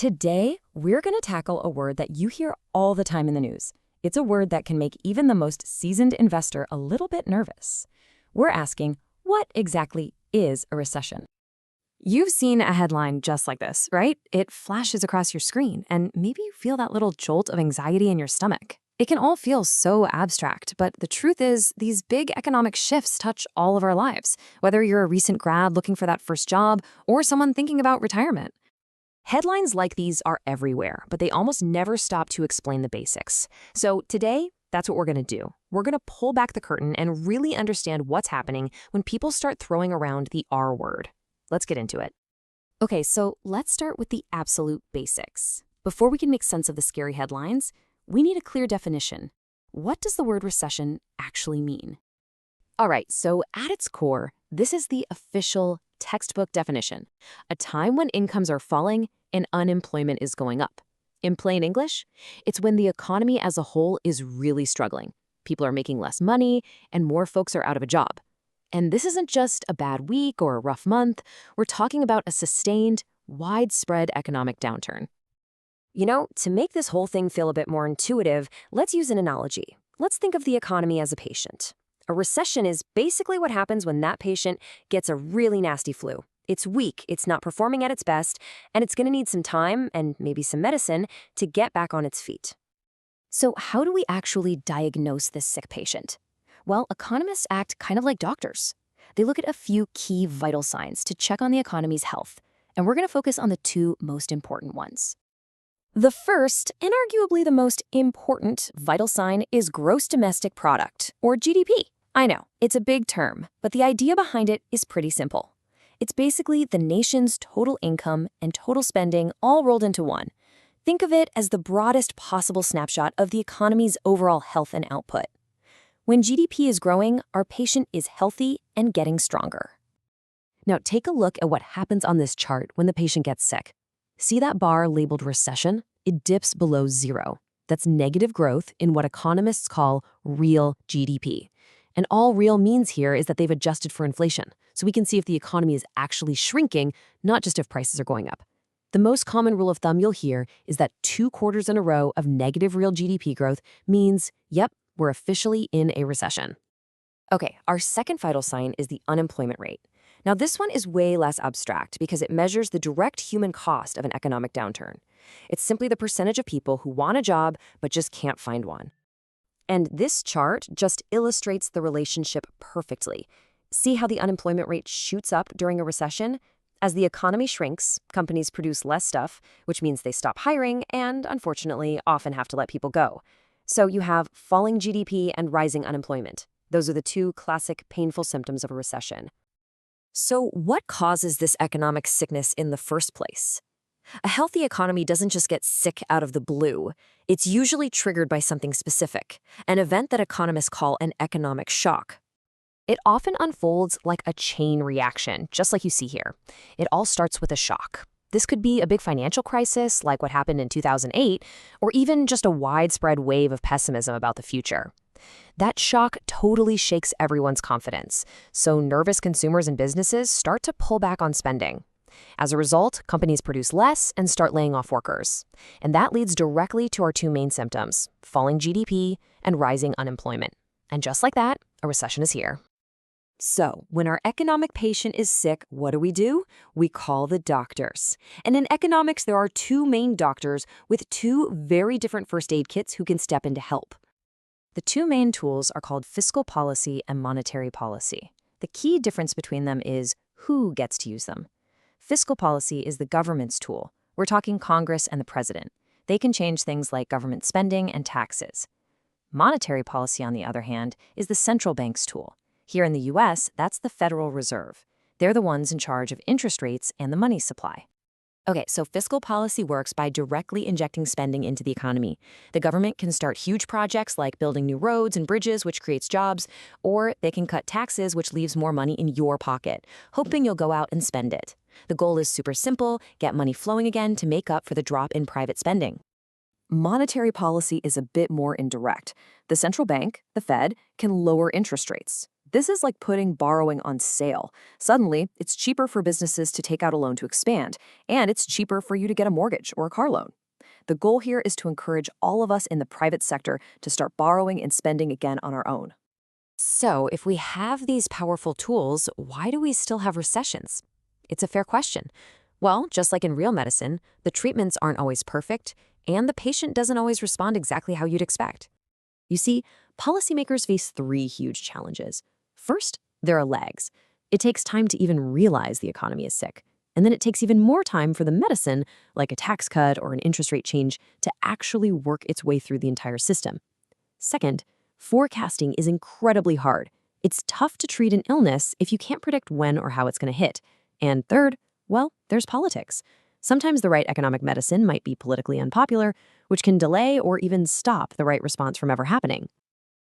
Today, we're going to tackle a word that you hear all the time in the news. It's a word that can make even the most seasoned investor a little bit nervous. We're asking, what exactly is a recession? You've seen a headline just like this, right? It flashes across your screen, and maybe you feel that little jolt of anxiety in your stomach. It can all feel so abstract, but the truth is, these big economic shifts touch all of our lives, whether you're a recent grad looking for that first job or someone thinking about retirement. Headlines like these are everywhere, but they almost never stop to explain the basics. So today, that's what we're going to do. We're going to pull back the curtain and really understand what's happening when people start throwing around the R word. Let's get into it. Okay, so let's start with the absolute basics. Before we can make sense of the scary headlines, we need a clear definition. What does the word recession actually mean? All right, so at its core, this is the official textbook definition: a time when incomes are falling and unemployment is going up. In plain English, it's when the economy as a whole is really struggling. People are making less money and more folks are out of a job. And this isn't just a bad week or a rough month. We're talking about a sustained, widespread economic downturn. You know, to make this whole thing feel a bit more intuitive, let's use an analogy. Let's think of the economy as a patient. A recession is basically what happens when that patient gets a really nasty flu. It's weak, it's not performing at its best, and it's going to need some time and maybe some medicine to get back on its feet. So how do we actually diagnose this sick patient? Well, economists act kind of like doctors. They look at a few key vital signs to check on the economy's health, and we're going to focus on the two most important ones. The first, and arguably the most important, vital sign is gross domestic product, or GDP. I know, it's a big term, but the idea behind it is pretty simple. It's basically the nation's total income and total spending all rolled into one. Think of it as the broadest possible snapshot of the economy's overall health and output. When GDP is growing, our patient is healthy and getting stronger. Now take a look at what happens on this chart when the patient gets sick. See that bar labeled recession? It dips below zero. That's negative growth in what economists call real GDP. And all real means here is that they've adjusted for inflation, so we can see if the economy is actually shrinking, not just if prices are going up. The most common rule of thumb you'll hear is that 2 quarters in a row of negative real GDP growth means, yep, we're officially in a recession. Okay, our second vital sign is the unemployment rate. Now this one is way less abstract because it measures the direct human cost of an economic downturn. It's simply the percentage of people who want a job but just can't find one. And this chart just illustrates the relationship perfectly. See how the unemployment rate shoots up during a recession? As the economy shrinks, companies produce less stuff, which means they stop hiring and, unfortunately, often have to let people go. So you have falling GDP and rising unemployment. Those are the two classic painful symptoms of a recession. So what causes this economic sickness in the first place? A healthy economy doesn't just get sick out of the blue. It's usually triggered by something specific, an event that economists call an economic shock. It often unfolds like a chain reaction, just like you see here. It all starts with a shock. This could be a big financial crisis, like what happened in 2008, or even just a widespread wave of pessimism about the future. That shock totally shakes everyone's confidence, so nervous consumers and businesses start to pull back on spending. As a result, companies produce less and start laying off workers. And that leads directly to our two main symptoms: falling GDP and rising unemployment. And just like that, a recession is here. So, when our economic patient is sick, what do? We call the doctors. And in economics, there are two main doctors with two very different first aid kits who can step in to help. The two main tools are called fiscal policy and monetary policy. The key difference between them is who gets to use them. Fiscal policy is the government's tool. We're talking Congress and the president. They can change things like government spending and taxes. Monetary policy, on the other hand, is the central bank's tool. Here in the US, that's the Federal Reserve. They're the ones in charge of interest rates and the money supply. Okay, so fiscal policy works by directly injecting spending into the economy. The government can start huge projects like building new roads and bridges, which creates jobs, or they can cut taxes, which leaves more money in your pocket, hoping you'll go out and spend it. The goal is super simple: get money flowing again to make up for the drop in private spending. Monetary policy is a bit more indirect. The central bank, the Fed, can lower interest rates. This is like putting borrowing on sale. Suddenly, it's cheaper for businesses to take out a loan to expand, and it's cheaper for you to get a mortgage or a car loan. The goal here is to encourage all of us in the private sector to start borrowing and spending again on our own. So, if we have these powerful tools, why do we still have recessions? It's a fair question. Well, just like in real medicine, the treatments aren't always perfect, and the patient doesn't always respond exactly how you'd expect. You see, policymakers face three huge challenges. First, there are lags. It takes time to even realize the economy is sick. And then it takes even more time for the medicine, like a tax cut or an interest rate change, to actually work its way through the entire system. Second, forecasting is incredibly hard. It's tough to treat an illness if you can't predict when or how it's going to hit. And third, well, there's politics. Sometimes the right economic medicine might be politically unpopular, which can delay or even stop the right response from ever happening.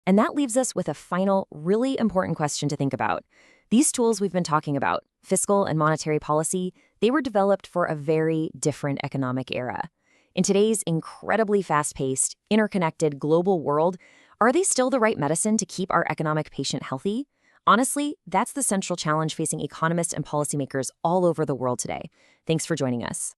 And that leaves us with a final, really important question to think about. These tools we've been talking about, fiscal and monetary policy, they were developed for a very different economic era. In today's incredibly fast-paced, interconnected global world, are they still the right medicine to keep our economic patient healthy? Honestly, that's the central challenge facing economists and policymakers all over the world today. Thanks for joining us.